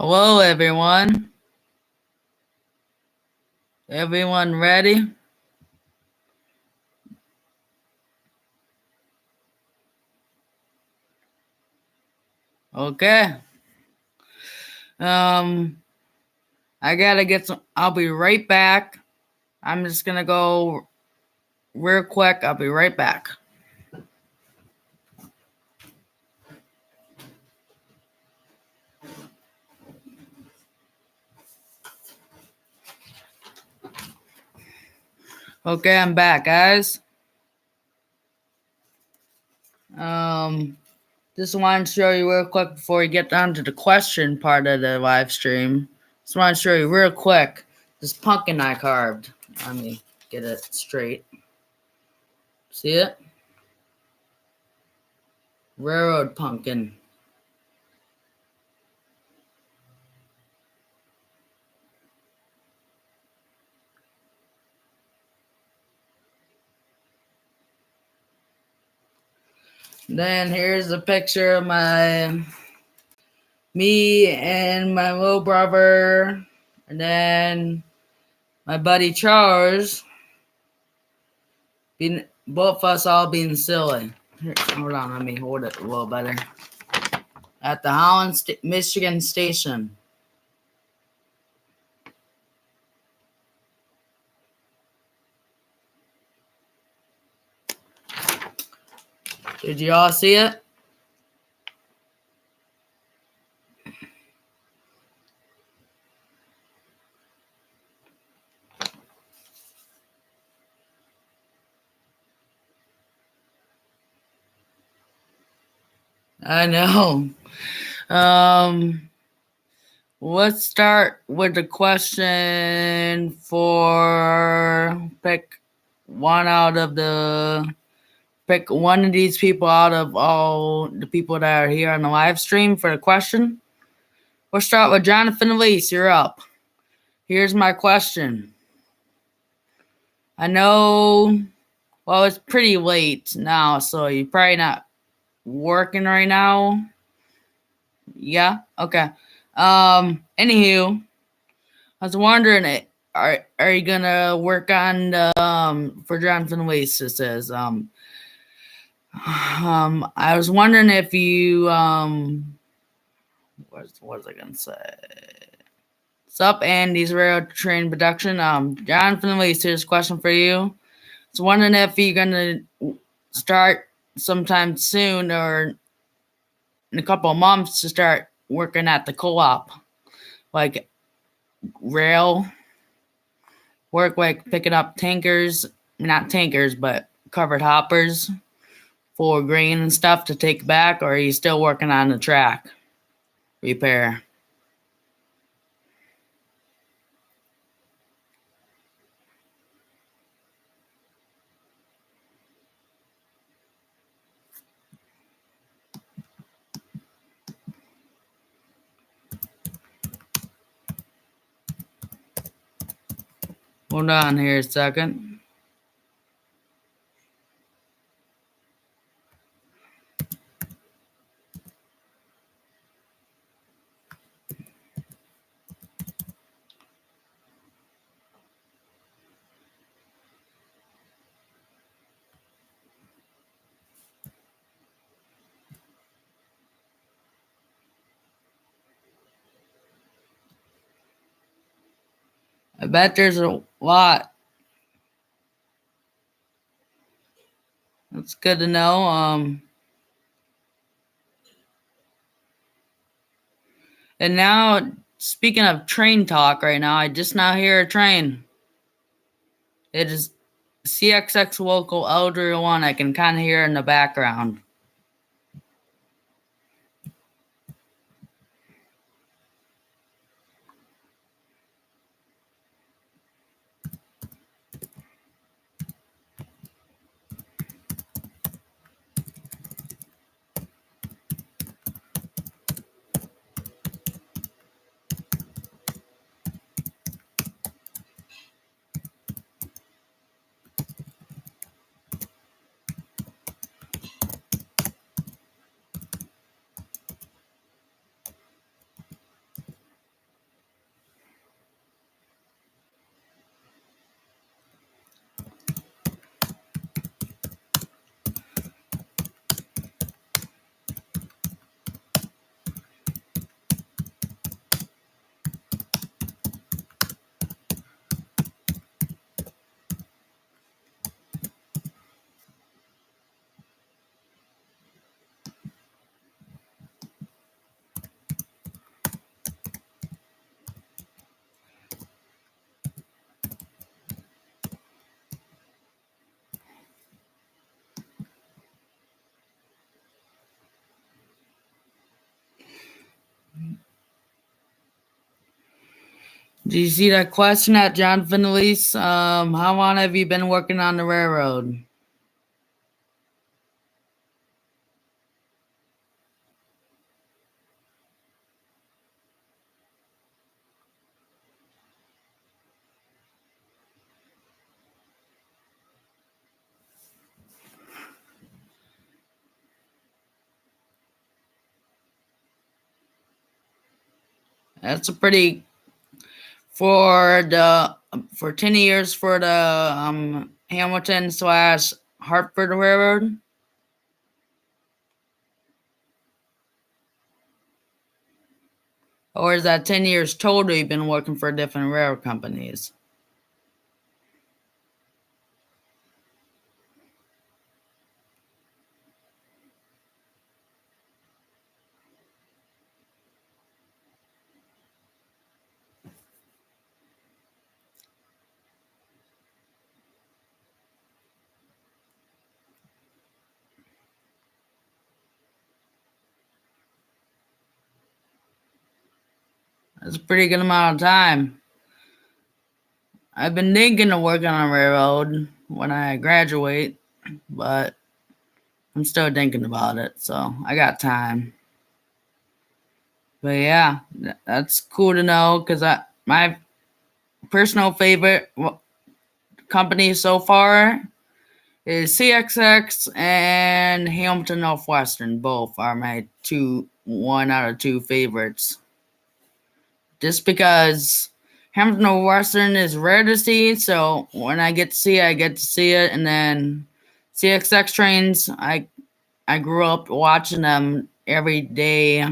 Hello, everyone. Everyone ready? Okay. I gotta get some. I'll be right back. I'm just gonna go real quick. I'll be right back. Okay, I'm back, guys. Just want to show you real quick before we get down to the question part of the live stream. Just want to show you real quick this pumpkin I carved. Let me get it straight. See it? Railroad pumpkin. Then here's a picture of me and my little brother, and then my buddy Charles, both of us all being silly. Here, hold on, let me hold it a little better. At the Holland, Michigan station. Did you all see it? I know. Let's start with the question for pick one of these people out of all the people that are here on the live stream for the question. We'll start with Jonathan Leese. You're up. Here's my question. I know, well, it's pretty late now, so you're probably not working right now. Yeah? Okay. Anywho, I was wondering, are you gonna work on the, for Jonathan Leese, it says, I was wondering if you, what was I gonna say? Sup, Andy's Rail Train Production. Jonathan Leese, here's a question for you. I was wondering if you're gonna start sometime soon or in a couple of months to start working at the co-op, like rail work, like picking up tankers, not tankers, but covered hoppers for grain and stuff to take back, or are you still working on the track repair? Hold on here a second. I bet there's a lot. That's good to know. And now, speaking of train talk right now, I just now hear a train. It is CXX local Elder 1. I can kind of hear in the background. Do you see that question at Jonathan and Leese? How long have you been working on the railroad? That's a pretty for 10 years for the Hamilton / Hartford Railroad. Or is that 10 years total you've been working for different railroad companies? That's a pretty good amount of time. I've been thinking of working on a railroad when I graduate, but I'm still thinking about it, so I got time. But yeah, that's cool to know because my personal favorite company so far is CXX and Hamilton Northwestern. Both are my 1 out of 2 favorites. Just because Hamilton Northwestern is rare to see, so when I get to see it, I get to see it. And then CXX trains, I grew up watching them every day,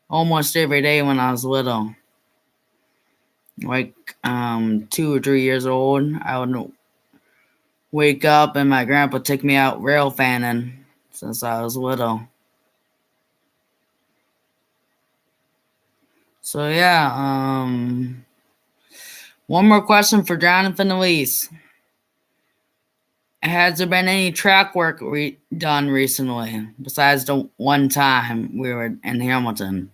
almost every day when I was little. Like 2 or 3 years old, I would wake up and my grandpa take me out railfanning since I was little. So yeah, one more question for Jonathan and Leese. Has there been any track work done recently besides the one time we were in Hamilton?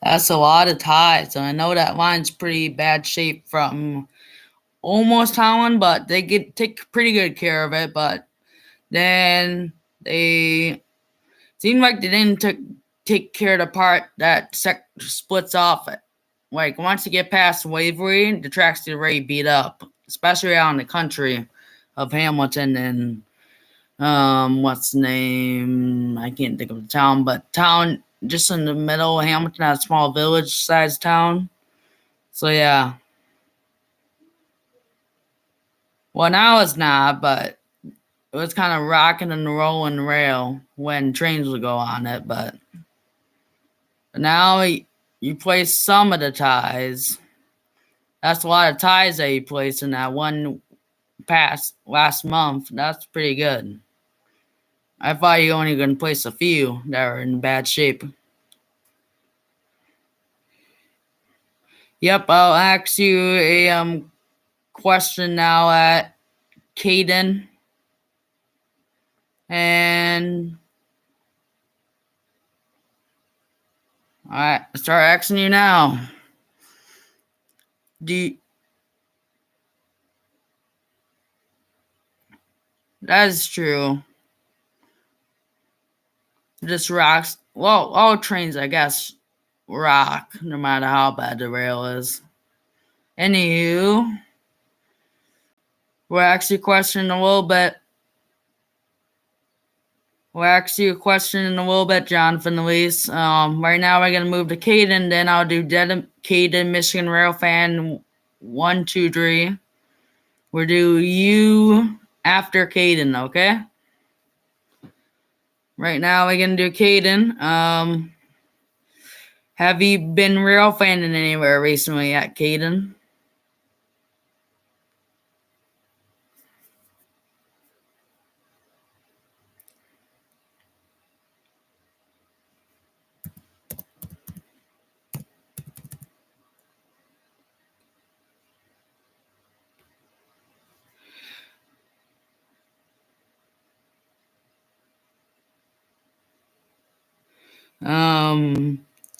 That's a lot of ties, and I know that line's pretty bad shape from almost Holland, but they take pretty good care of it. But then they seemed like they didn't take care of the part that splits off it. Like once you get past Waverly, the track's already beat up, especially out in the country of Hamilton and what's the name? I can't think of the town, but town just in the middle of Hamilton, a small village-sized town. So yeah. Well, now it's not, but it was kind of rocking and rolling rail when trains would go on it. But now you place some of the ties. That's a lot of ties that you placed in that one pass last month. That's pretty good. I thought you were only going to place a few that are in bad shape. Yep, I'll ask you a question now at Kaden. And alright, start asking you now. That is true. Just rocks. Well, all trains, I guess, rock no matter how bad the rail is. Anywho, We'll ask you a question in a little bit. Jonathan and Leese. Right now we're gonna move to Kaden, then I'll do Kaden, Michigan Railfan 1, 2, 3. We'll do you after Kaden, okay? Right now we're gonna do Kaden. Have you been Railfanning anywhere recently at Kaden?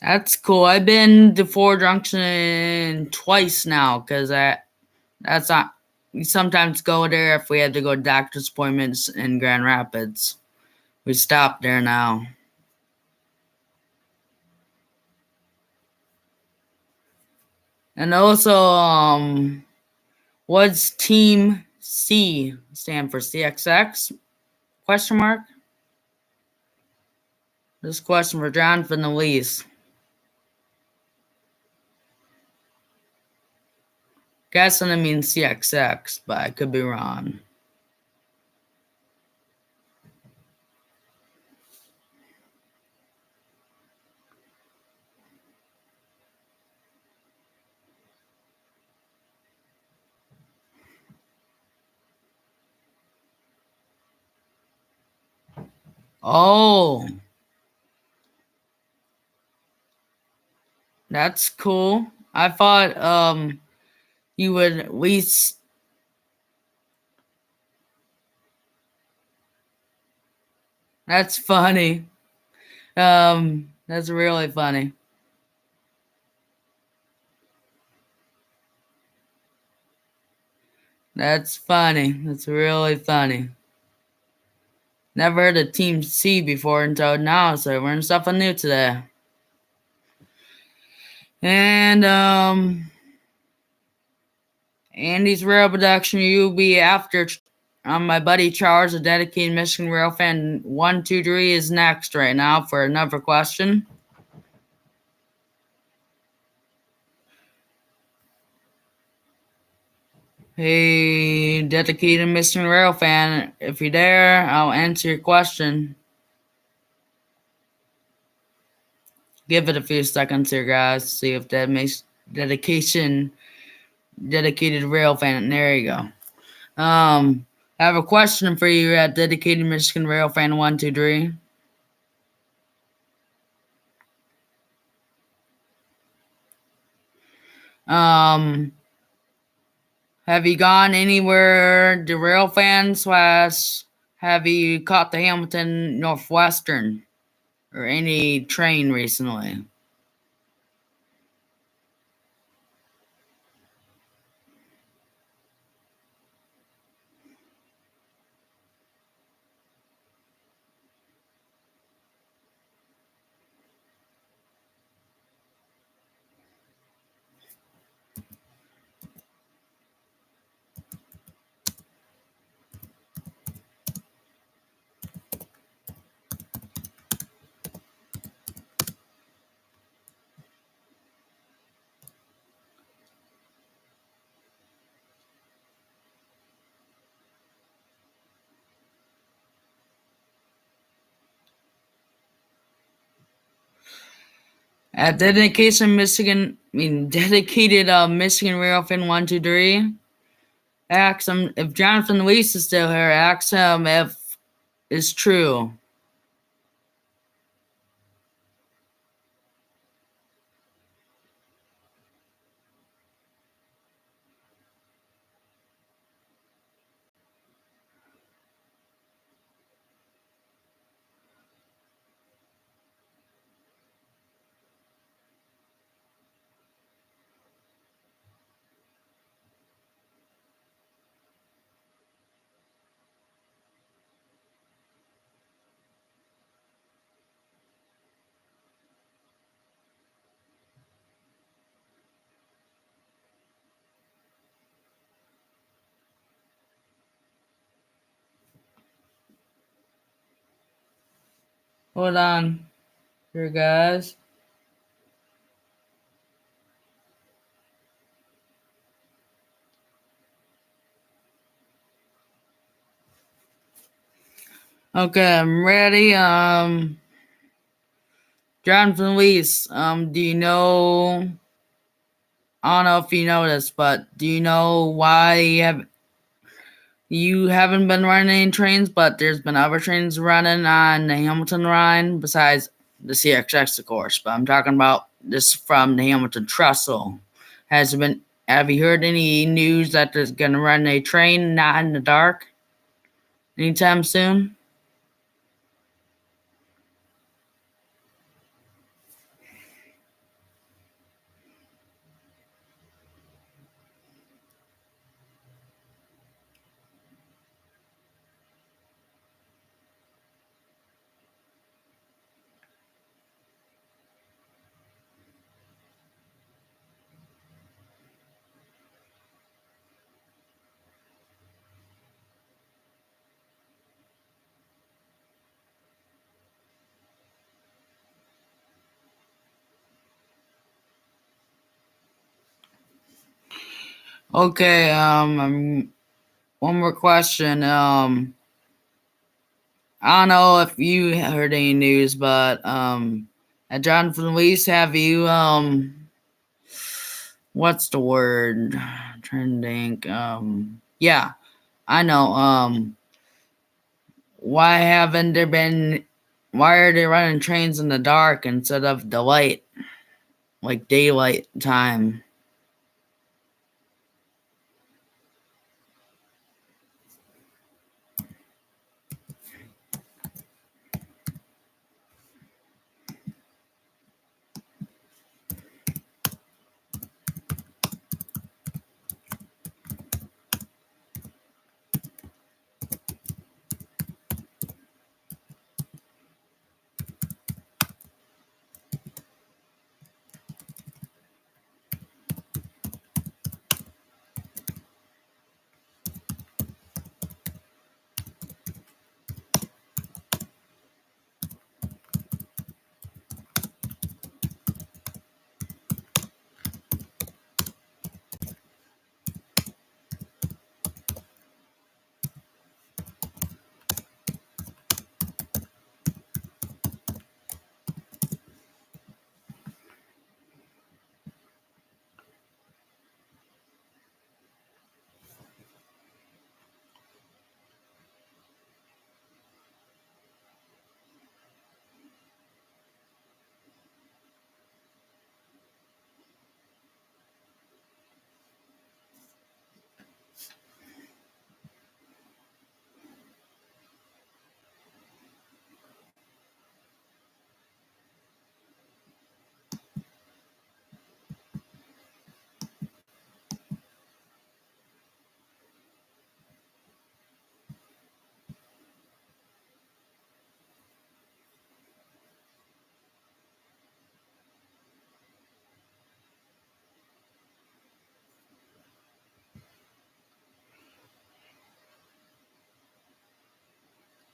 That's cool. I've been to Ford Junction twice now, because that's not. We sometimes go there if we had to go to doctor's appointments in Grand Rapids. We stop there now. And also, what's Team C stand for? CXX? Question mark? This question for Jonathan and Leese. Guessing it means CXX, but I could be wrong. Oh, that's cool. I thought you would at least. That's funny. That's really funny. That's funny. That's really funny. Never heard of Team C before until now, so I learned something new today. And Andy's rail production you'll be after my buddy Charles, a dedicated Michigan rail fan 1, 2, 3 is next right now for another question. Hey, dedicated Michigan rail fan, if you're there, I'll answer your question. Give it a few seconds here, guys. See if that makes dedicated rail fan. There you go. I have a question for you at dedicated Michigan rail fan 1, 2, 3. Have you gone anywhere to Railfan / have you caught the Hamilton Northwestern or any train recently? At dedicated Michigan Railfan 1, 2, 3. Ask him if Jonathan Leese is still here. Ask him if it's true. Hold on here, guys. Okay, I'm ready. Jonathan Leese, do you know? I don't know if you know this, but do you know why you haven't been running any trains, but there's been other trains running on the Hamilton line besides the CXX, of course. But I'm talking about this from the Hamilton Trestle. Have you heard any news that there's gonna run a train not in the dark anytime soon? Okay, one more question. I don't know if you heard any news, but at Jonathan Leese, have you what's the word? I'm trying to think. Yeah, I know. Why haven't there been? Why are they running trains in the dark instead of the light, like daylight time?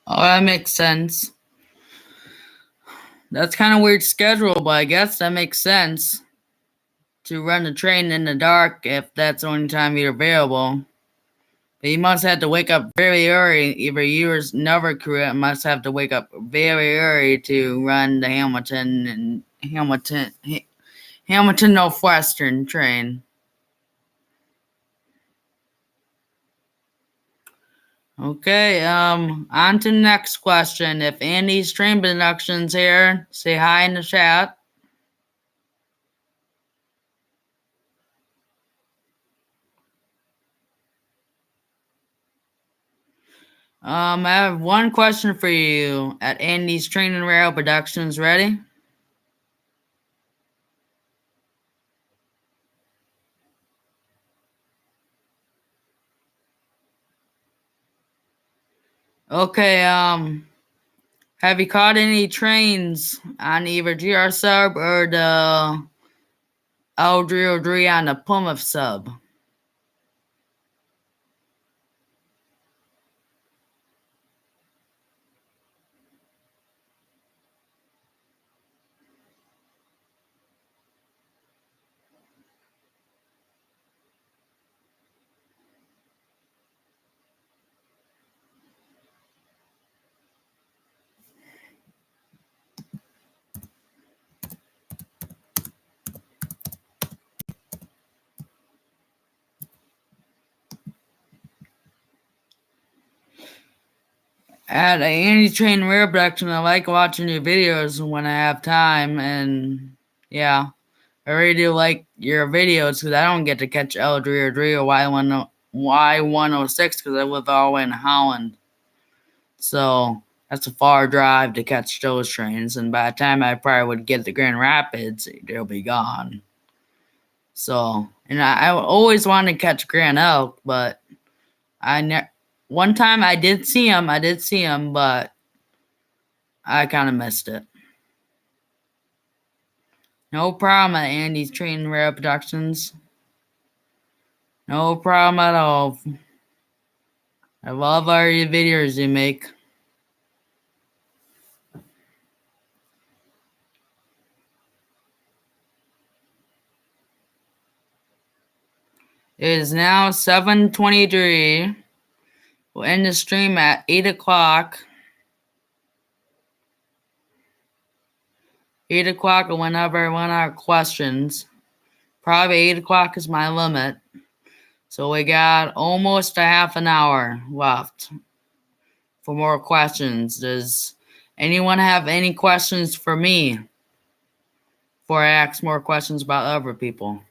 Oh, that makes sense. That's kind of weird schedule, but I guess that makes sense to run the train in the dark if that's the only time you're available. But you must have to wake up very early. Either you or another crew must have to wake up very early to run the Hamilton Northwestern train. Okay, on to the next question. If Andy's train production's here, say hi in the chat. I have one question for you. At Andy's Train and Rail Productions, ready? Okay, have you caught any trains on either GR sub or the L303 on the Plymouth sub? at a Andy Train Rail Production, I like watching your videos when I have time, and yeah, I really do like your videos because I don't get to catch L303 or Y106 because I live all the way in Holland. So that's a far drive to catch those trains, and by the time I probably would get to Grand Rapids, they'll be gone. So, and I always wanted to catch Grand Elk, but one time I did see him, but I kind of missed it. No problem at Andy's Train Rail Productions. No problem at all. I love all your videos you make. It is now 7:23. We'll end the stream at 8 o'clock. 8 o'clock or whenever I run out of questions. Probably 8 o'clock is my limit. So we got almost a half an hour left for more questions. Does anyone have any questions for me before I ask more questions about other people?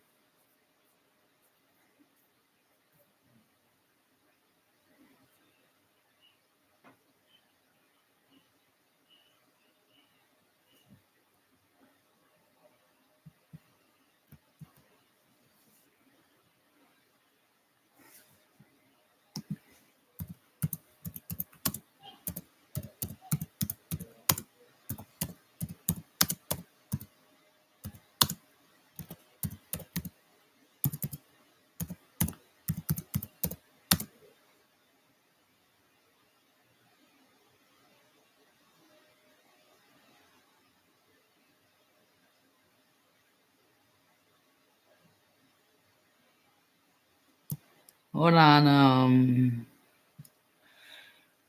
Hold on.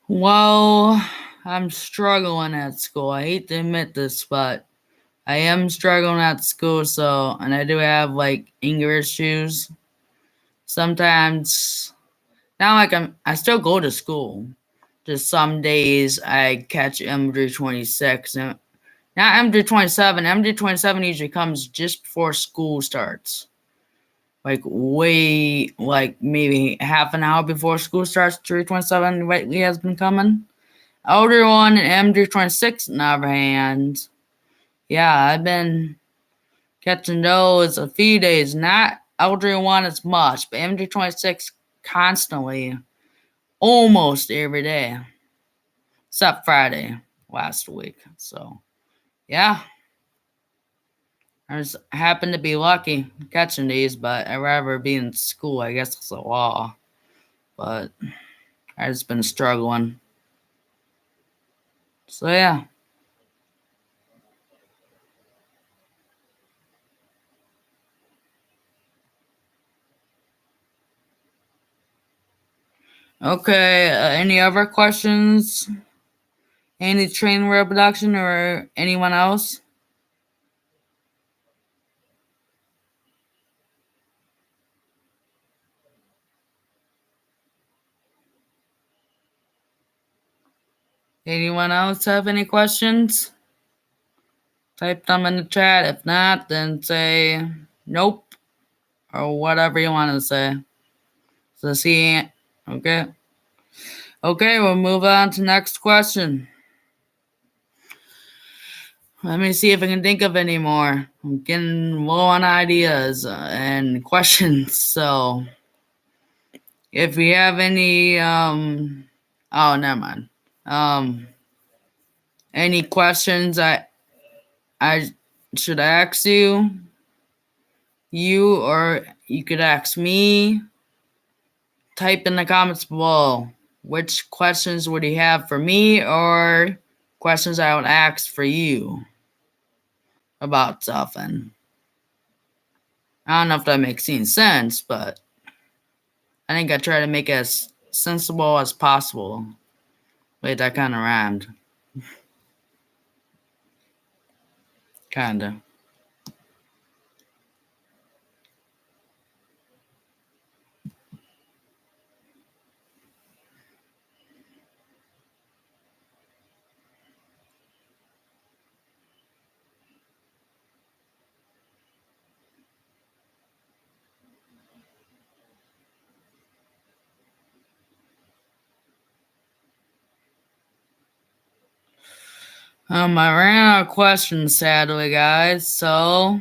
Well, I'm struggling at school. I hate to admit this, but I am struggling at school. So, and I do have like English issues. Sometimes, not like I still go to school. Just some days I catch M326 and not M327. M327 usually comes just before school starts. Like maybe half an hour before school starts, 327 lately has been coming. Older one and M326 on the other hand. Yeah, I've been catching those a few days. Not Elder one as much, but M326 constantly, almost every day. Except Friday last week. So yeah. I just happen to be lucky catching these, but I'd rather be in school. I guess it's a law. But I've just been struggling. So yeah. Okay, any other questions? Any train reproduction or anyone else? Anyone else have any questions? Type them in the chat. If not, then say nope or whatever you want to say. So see, okay. Okay, we'll move on to next question. Let me see if I can think of any more. I'm getting low on ideas and questions. So if we have any, oh, never mind. Any questions I should ask you, or you could ask me. Type in the comments below which questions would you have for me or questions I would ask for you about something. I don't know if that makes any sense, but I think I try to make it as sensible as possible. Wait, that kind of rhymed. Kinda. I ran out of questions, sadly, guys. So,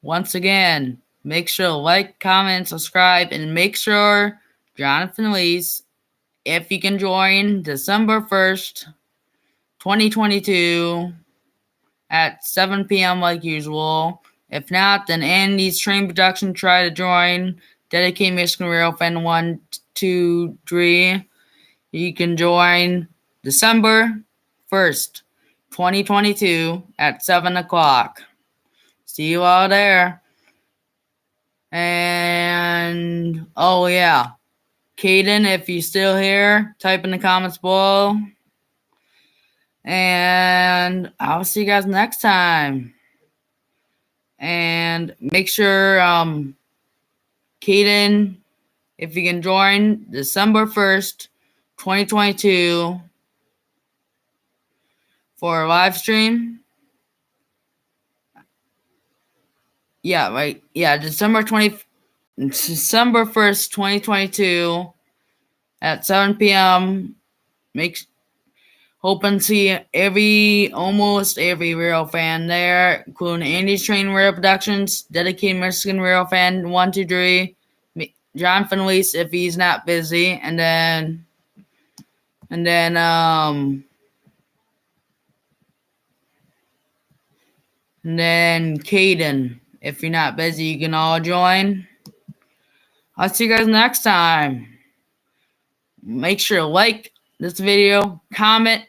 once again, make sure to like, comment, subscribe, and make sure Jonathan and Leese, if you can join December 1st, 2022 at 7 p.m. like usual. If not, then Andy's Train Production try to join. Dedicated Michigan Railfan 1, 2, 3. You can join December 1st, 2022 at 7 o'clock. See you all there. And, oh yeah, Kaden, if you're still here, type in the comments below. And I'll see you guys next time. And make sure, Kaden, if you can join December 1st, 2022 for a live stream. Yeah, right. Yeah, December 1st, 2022 at 7 p.m. Hope and see almost every Railfan there, including Andy's Train Rail Productions, Dedicated Michigan Railfan 1, 2, 3, Jonathan Leese if he's not busy, and then Kaden. If you're not busy, you can all join. I'll see you guys next time. Make sure to like this video, comment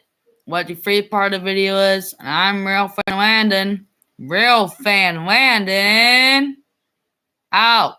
what your favorite part of the video is. And I'm Railfan Landon. Railfan Landon out.